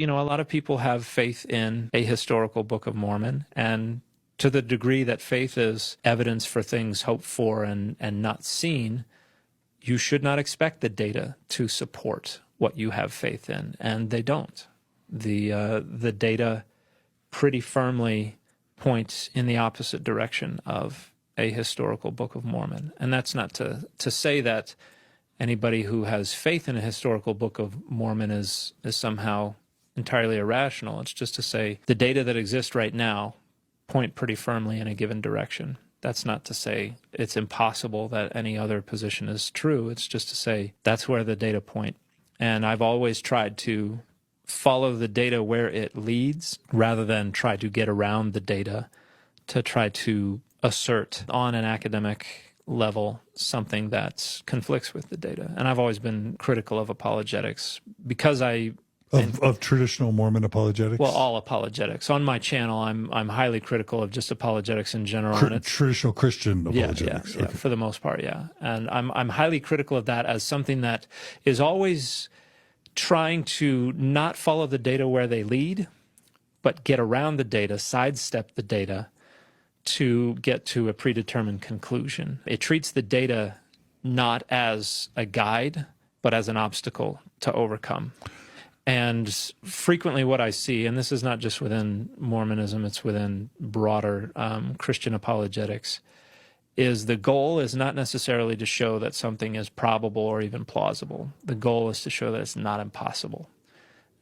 A lot of people have faith in a historical Book of Mormon, and to the degree that faith is evidence for things hoped for and not seen, you should not expect the data to support what you have faith in, and they don't. The data pretty firmly points in the opposite direction of a historical Book of Mormon. And that's not to say that anybody who has faith in a historical Book of Mormon is somehow entirely irrational. It's just to say the data that exist right now point pretty firmly in a given direction. That's not to say it's impossible that any other position is true. It's just to say that's where the data point. And I've always tried to follow the data where it leads rather than try to get around the data to try to assert on an academic level something that conflicts with the data. And I've always been critical of apologetics because of traditional Mormon apologetics? Well, all apologetics. On my channel, I'm highly critical of just apologetics in general. And traditional Christian apologetics. Yeah, for the most part, yeah. And I'm highly critical of that as something that is always trying to not follow the data where they lead, but get around the data, sidestep the data to get to a predetermined conclusion. It treats the data not as a guide, but as an obstacle to overcome. And frequently what I see, and this is not just within Mormonism, it's within broader Christian apologetics, is the goal is not necessarily to show that something is probable or even plausible. The goal is to show that it's not impossible.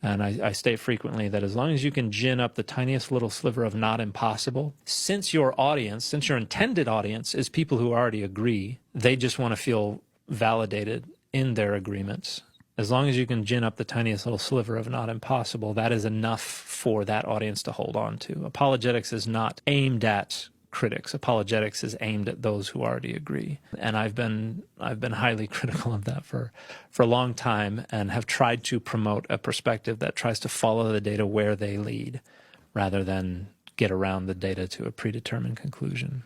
And I state frequently that as long as you can gin up the tiniest little sliver of not impossible, since your intended audience is people who already agree, they just want to feel validated in their agreements. As long as you can gin up the tiniest little sliver of not impossible, that is enough for that audience to hold on to. Apologetics is not aimed at critics. Apologetics is aimed at those who already agree. And I've been highly critical of that for a long time, and have tried to promote a perspective that tries to follow the data where they lead rather than get around the data to a predetermined conclusion.